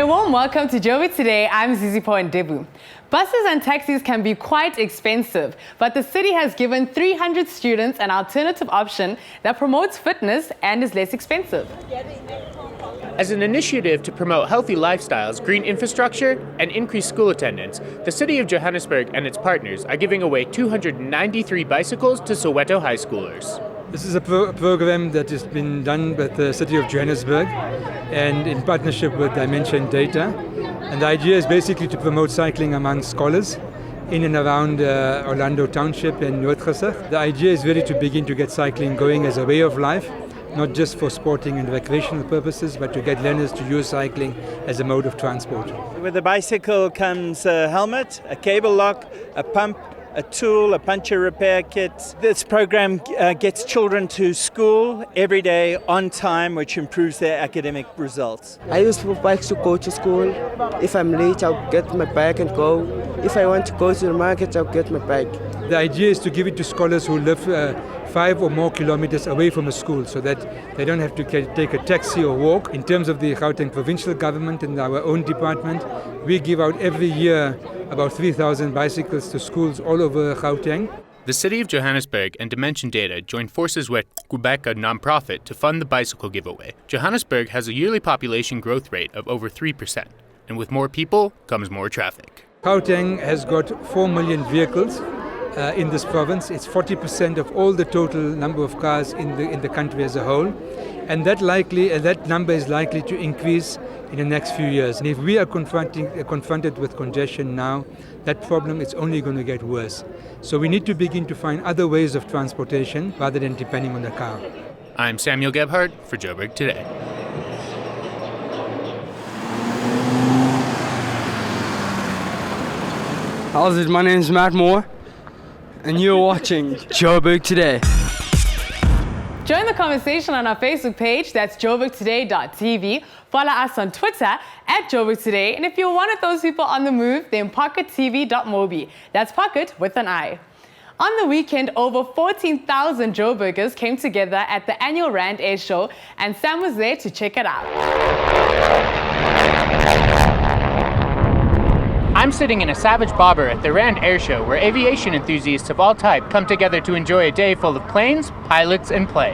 warm welcome to Joburg Today. I'm Zizipo Ndebu. Buses and taxis can be quite expensive, but the city has given 300 students an alternative option that promotes fitness and is less expensive. As an initiative to promote healthy lifestyles, green infrastructure, and increased school attendance, the City of Johannesburg and its partners are giving away 293 bicycles to Soweto high schoolers. This is a program that has been done by the City of Johannesburg and in partnership with Dimension Data. And the idea is basically to promote cycling among scholars in and around Orlando Township and Noordgesig. The idea is really to begin to get cycling going as a way of life, not just for sporting and recreational purposes, but to get learners to use cycling as a mode of transport. With the bicycle comes a helmet, a cable lock, a pump, a tool, a puncture repair kit. This program gets children to school every day on time, which improves their academic results. I use bikes to go to school. If I'm late, I'll get my bike and go. If I want to go to the market, I'll get my bike. The idea is to give it to scholars who live 5 or more kilometers away from a school so that they don't have to take a taxi or walk. In terms of the Gauteng provincial government and our own department, we give out every year about 3,000 bicycles to schools all over Gauteng. The City of Johannesburg and Dimension Data joined forces with Quebec, a nonprofit, to fund the bicycle giveaway. Johannesburg has a yearly population growth rate of over 3%, and with more people comes more traffic. Gauteng has got 4 million vehicles in this province. It's 40% of all the total number of cars in the country as a whole. And that number is likely to increase in the next few years. And if we are confronted with congestion now, that problem is only going to get worse. So we need to begin to find other ways of transportation rather than depending on the car. I'm Samuel Gebhardt for Joburg Today. How's it? My name's Matt Moore, and you're watching Joburg Today. Join the conversation on our Facebook page, that's joburgtoday.tv. Follow us on Twitter at Joburg Today. And if you're one of those people on the move, then pockettv.mobi. That's pocket with an I. On the weekend, over 14,000 Joburgers came together at the annual Rand Air Show, and Sam was there to check it out. I'm sitting in a Savage Bobber at the Rand Air Show, where aviation enthusiasts of all type come together to enjoy a day full of planes, pilots, and play.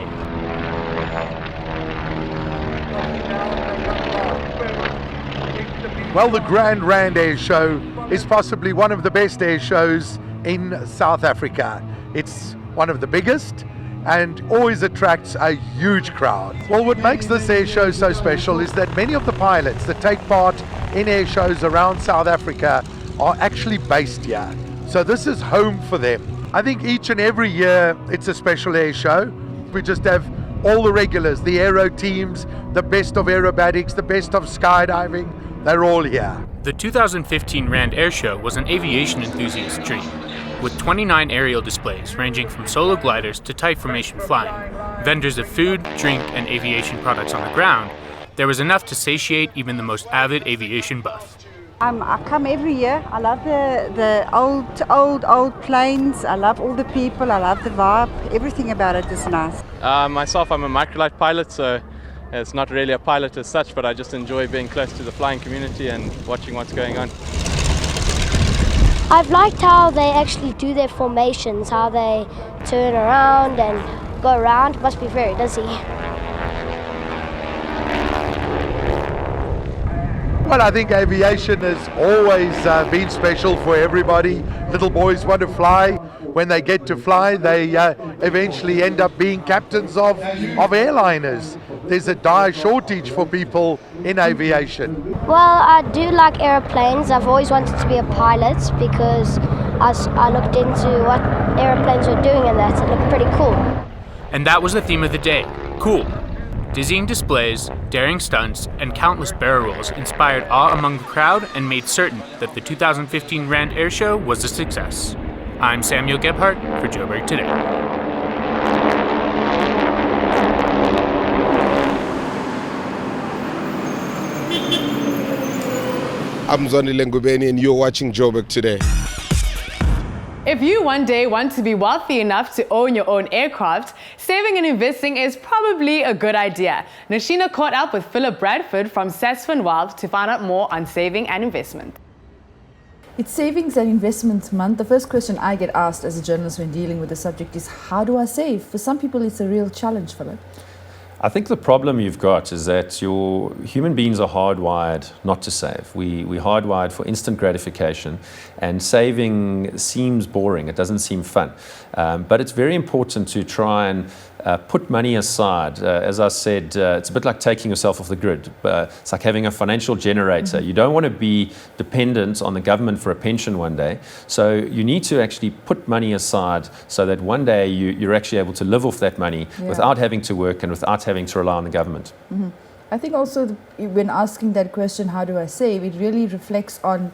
Well, the Grand Rand Air Show is possibly one of the best air shows in South Africa. It's one of the biggest and always attracts a huge crowd. Well, what makes this air show so special is that many of the pilots that take part in air shows around South Africa are actually based here. So this is home for them. I think each and every year it's a special air show. We just have all the regulars, the aero teams, the best of aerobatics, the best of skydiving, they're all here. The 2015 Rand Air Show was an aviation enthusiast's dream. With 29 aerial displays ranging from solo gliders to type formation flying, vendors of food, drink, and aviation products on the ground, there was enough to satiate even the most avid aviation buff. I come every year. I love the old planes. I love all the people. I love the vibe. Everything about it is nice. Myself, I'm a microlight pilot, so it's not really a pilot as such, but I just enjoy being close to the flying community and watching what's going on. I've liked how they actually do their formations, how they turn around and go around. Must be very busy. Well, I think aviation has always been special for everybody. Little boys want to fly. When they get to fly, they eventually end up being captains of airliners. There's a dire shortage for people in aviation. Well, I do like aeroplanes. I've always wanted to be a pilot because I looked into what aeroplanes were doing and that. It looked pretty cool. And that was the theme of the day, cool. Dizzying displays, daring stunts, and countless barrel rolls inspired awe among the crowd and made certain that the 2015 Rand Air Show was a success. I'm Samuel Gebhardt for Joburg Today. I'm Zonile Ngubeni and you're watching Joburg Today. If you one day want to be wealthy enough to own your own aircraft, saving and investing is probably a good idea. Nashina caught up with Philip Bradford from Sasfin Wealth to find out more on saving and investment. It's Savings and Investment Month. The first question I get asked as a journalist when dealing with the subject is, how do I save? For some people, it's a real challenge, Philip. I think the problem you've got is that human beings are hardwired not to save. We're hardwired for instant gratification, and saving seems boring. It doesn't seem fun. But it's very important to try and put money aside. As I said, it's a bit like taking yourself off the grid. It's like having a financial generator. You don't want to be dependent on the government for a pension one day. So you need to actually put money aside so that one day you're actually able to live off that money without having to work and without having to rely on the government. I think also when asking that question, how do I save, it really reflects on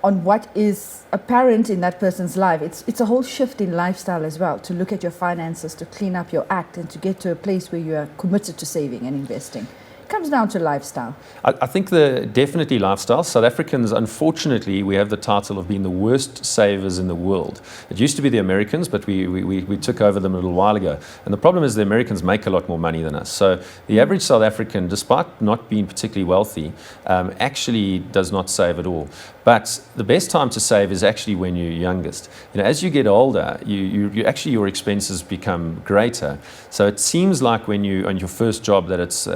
what is apparent in that person's life. It's a whole shift in lifestyle as well, to look at your finances, to clean up your act, and to get to a place where you are committed to saving and investing. It comes down to lifestyle. I think definitely lifestyle. South Africans, unfortunately, we have the title of being the worst savers in the world. It used to be the Americans, but we took over them a little while ago. And the problem is the Americans make a lot more money than us. So the average South African, despite not being particularly wealthy, actually does not save at all. But the best time to save is actually when you're youngest. As you get older, your expenses become greater. So it seems like when you're on your first job that it's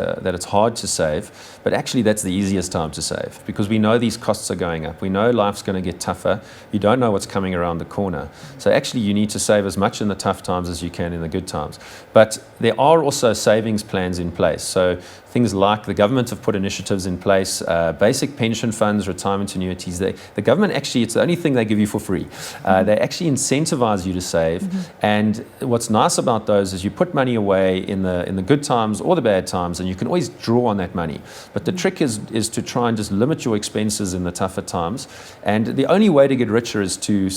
hard to save, but actually that's the easiest time to save, because we know these costs are going up. We know life's going to get tougher. You don't know what's coming around the corner. So actually you need to save as much in the tough times as you can in the good times. But there are also savings plans in place. So things like the government have put initiatives in place, basic pension funds, retirement annuities. The government actually, it's the only thing they give you for free. They actually incentivize you to save. And what's nice about those is you put money away in the good times or the bad times, and you can always draw on that money. But the trick is to try and just limit your expenses in the tougher times. And the only way to get richer is to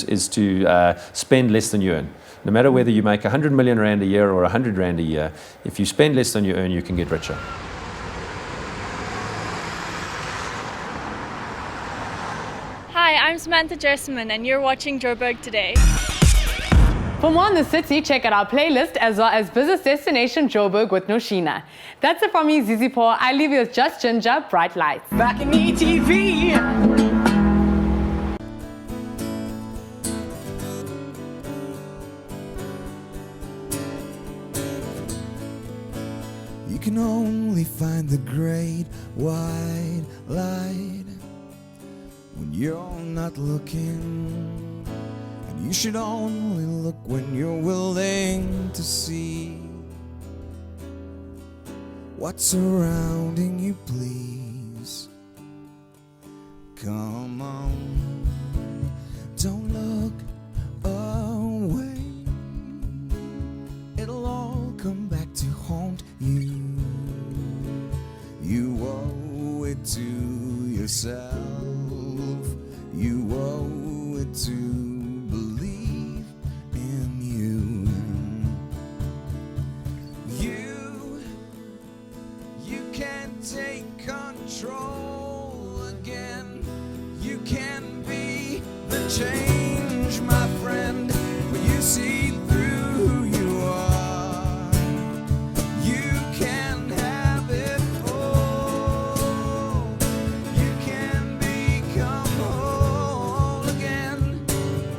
spend less than you earn. No matter whether you make 100 million rand a year or 100 rand a year, if you spend less than you earn, you can get richer. Hi, I'm Samantha Jessamine, and you're watching Joburg Today. For more on the city, check out our playlist as well as Business Destination Joburg with Noshina. That's it from me, Zizi Paul. I leave you with Just Ginger, Bright Lights. Back in ETV. You can only find the great white light when you're not looking. And you should only look when you're willing to see what's surrounding you, please. Come on, don't look away. It'll all come back to haunt you. You owe it to yourself. You owe it to believe in you. You can take control again. You can be the change, my friend, when you see through who you are. You can have it all. You can become whole again.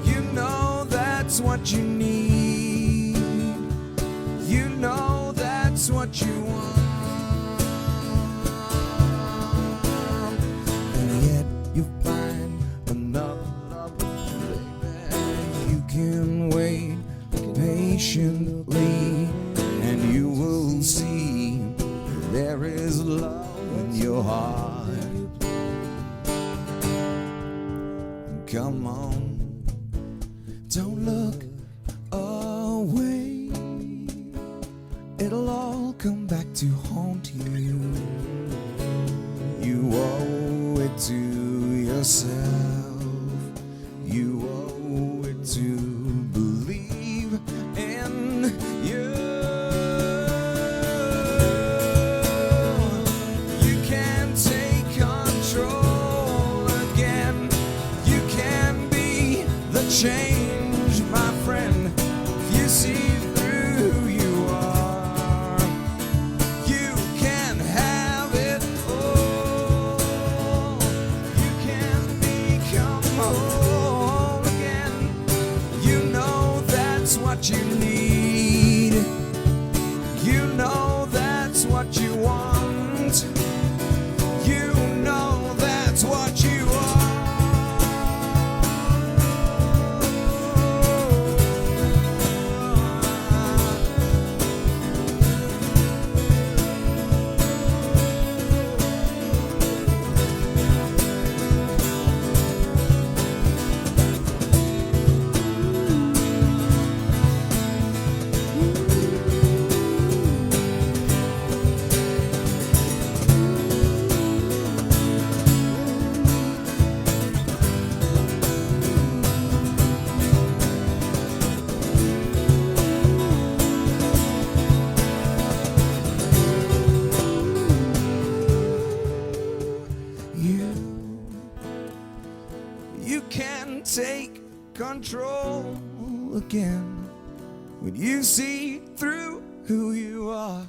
You know that's what you need. You know that's what you want. And yet you find another baby. You can wait patiently, and you will see there is love in your heart. Come on, don't look away. It'll all come back to haunt you. You owe it to yourself. You owe it to believe in you. You can take control again. You can be the change. take control again. When you see through who you are.